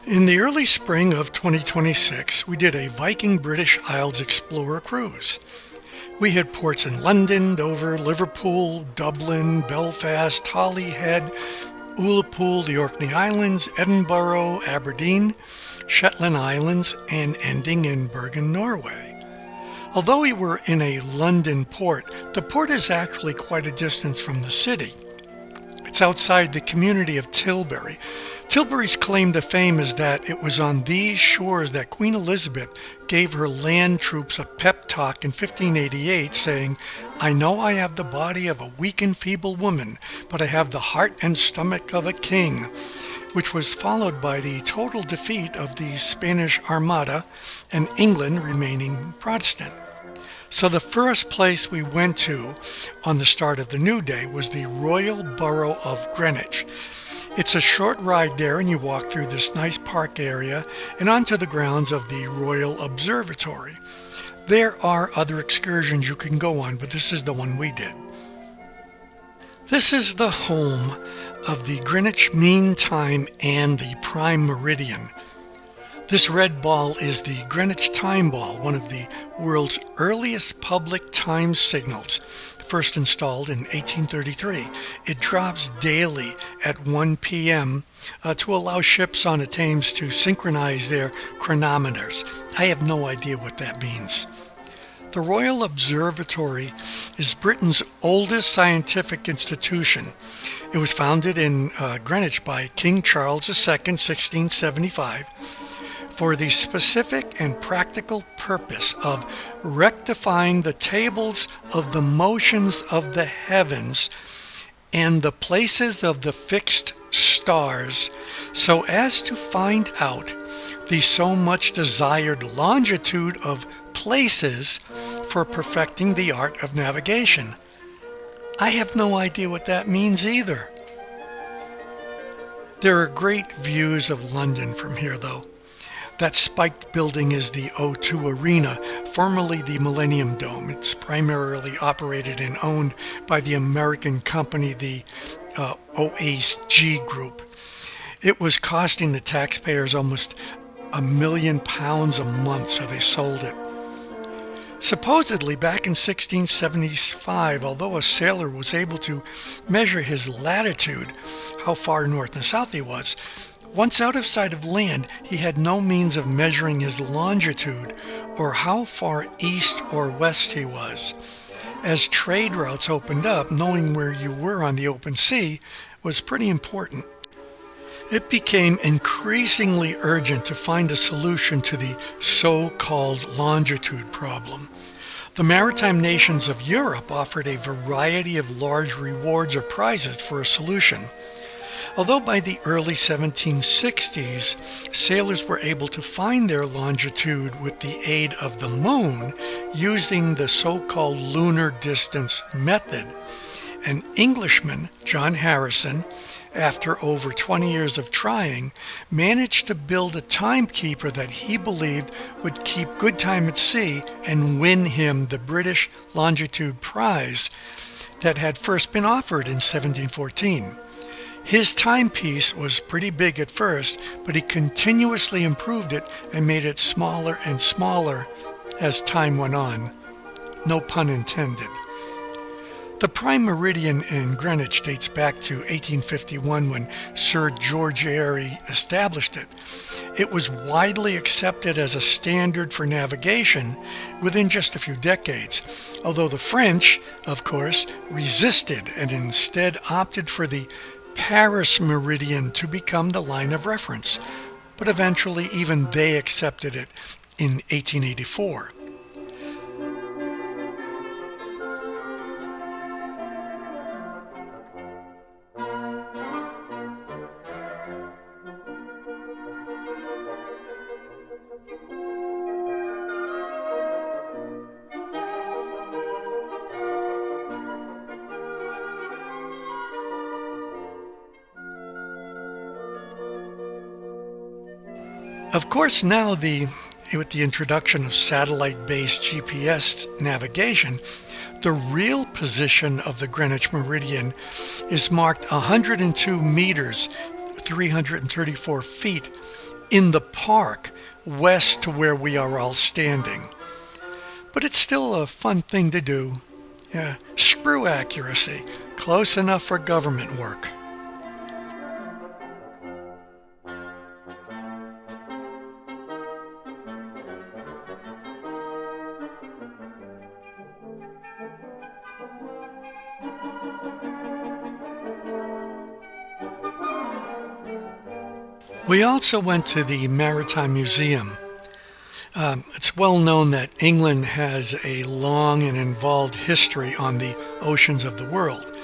In the early spring of 2026, we did a Viking British Isles Explorer cruise. We hit ports in London, Dover, Liverpool, Dublin, Belfast, Holyhead, Ullapool, the Orkney Islands, Edinburgh, Aberdeen, Shetland Islands, and ending in Bergen, Norway. Although we were in a London port, the port is actually quite a distance from the city. It's outside the community of Tilbury. Tilbury's claim to fame is that it was on these shores that Queen Elizabeth gave her land troops a pep talk in 1588 saying, "I know I have the body of a weak and feeble woman, but I have the heart and stomach of a king," which was followed by the total defeat of the Spanish Armada and England remaining Protestant. So the first place we went to on the start of the new day was the Royal Borough of Greenwich. It's a short ride there and you walk through this nice park area and onto the grounds of the Royal Observatory. There are other excursions you can go on, but this is the one we did. This is the home of the Greenwich Mean Time and the Prime Meridian. This red ball is the Greenwich Time Ball, one of the world's earliest public time signals, first installed in 1833. It drops daily at 1 p.m. To allow ships on the Thames to synchronize their chronometers. I have no idea what that means. The Royal Observatory is Britain's oldest scientific institution. It was founded in Greenwich by King Charles II, 1675. For the specific and practical purpose of rectifying the tables of the motions of the heavens and the places of the fixed stars, so as to find out the so much desired longitude of places for perfecting the art of navigation. I have no idea what that means either. There are great views of London from here, though. That spiked building is the O2 Arena, formerly the Millennium Dome. It's primarily operated and owned by the American company, the OAG Group. It was costing the taxpayers almost £1 million a month, so they sold it. Supposedly, back in 1675, although a sailor was able to measure his latitude, how far north and south he was, once out of sight of land, he had no means of measuring his longitude or how far east or west he was. As trade routes opened up, knowing where you were on the open sea was pretty important. It became increasingly urgent to find a solution to the so-called longitude problem. The maritime nations of Europe offered a variety of large rewards or prizes for a solution. Although by the early 1760s, sailors were able to find their longitude with the aid of the moon using the so-called lunar distance method, an Englishman, John Harrison, after over 20 years of trying, managed to build a timekeeper that he believed would keep good time at sea and win him the British Longitude Prize that had first been offered in 1714. His timepiece was pretty big at first, but he continuously improved it and made it smaller and smaller as time went on. No pun intended. The Prime Meridian in Greenwich dates back to 1851 when Sir George Airy established it. It was widely accepted as a standard for navigation within just a few decades, although the French, of course, resisted and instead opted for the Paris Meridian to become the line of reference, but eventually even they accepted it in 1884. Of course, now with the introduction of satellite-based GPS navigation, the real position of the Greenwich Meridian is marked 102 meters, 334 feet in the park west to where we are all standing. But it's still a fun thing to do. Yeah, screw accuracy. Close enough for government work. We also went to the Maritime Museum. It's well known that England has a long and involved history on the oceans of the world.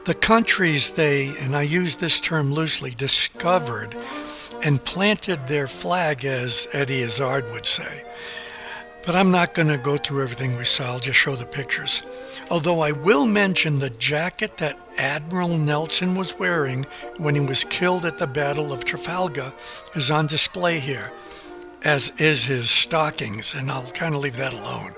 The countries they, and I use this term loosely, discovered and planted their flag, as Eddie Izzard would say. But I'm not going to go through everything we saw, I'll just show the pictures. Although I will mention the jacket that Admiral Nelson was wearing when he was killed at the Battle of Trafalgar is on display here, as is his stockings, and I'll kind of leave that alone.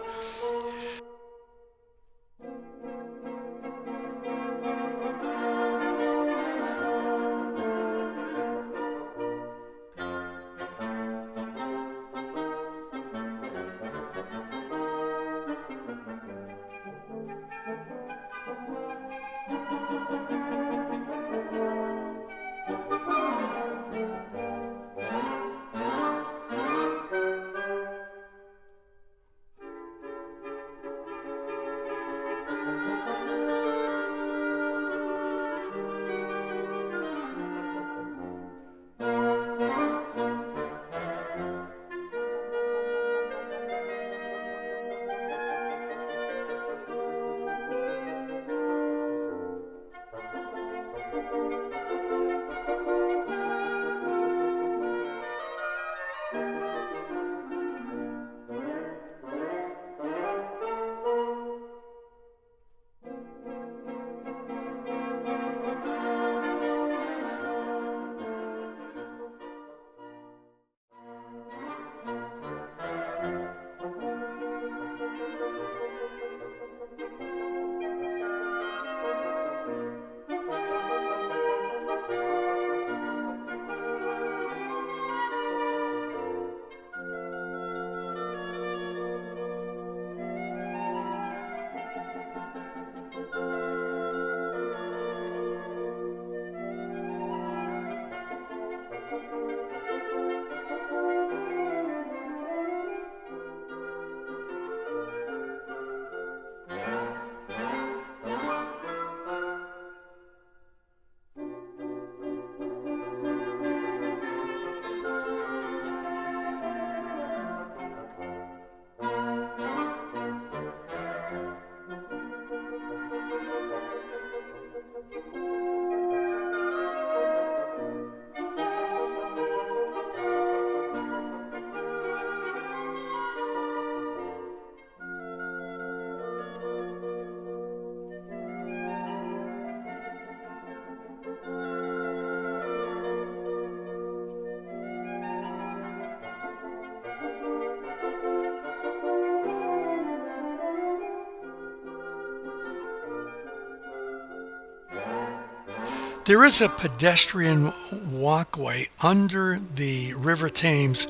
There is a pedestrian walkway under the River Thames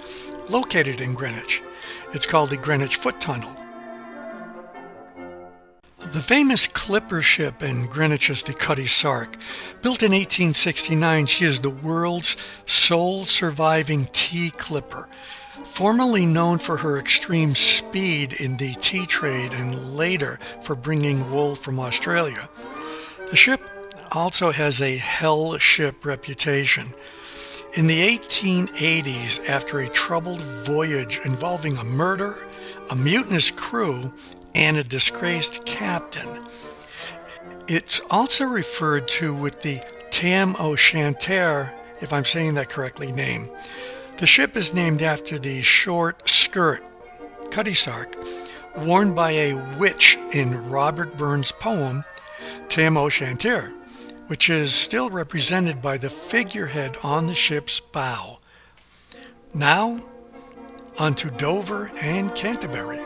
located in Greenwich. It's called the Greenwich Foot Tunnel. The famous clipper ship in Greenwich is the Cutty Sark. Built in 1869, she is the world's sole surviving tea clipper. Formerly known for her extreme speed in the tea trade and later for bringing wool from Australia. The ship also has a hell ship reputation. In the 1880s, after a troubled voyage involving a murder, a mutinous crew, and a disgraced captain, it's also referred to with the Tam O'Shanter, if I'm saying that correctly, name. The ship is named after the short skirt, Cutty Sark, worn by a witch in Robert Burns' poem Tam O'Shanter, which is still represented by the figurehead on the ship's bow. Now, on to Dover and Canterbury.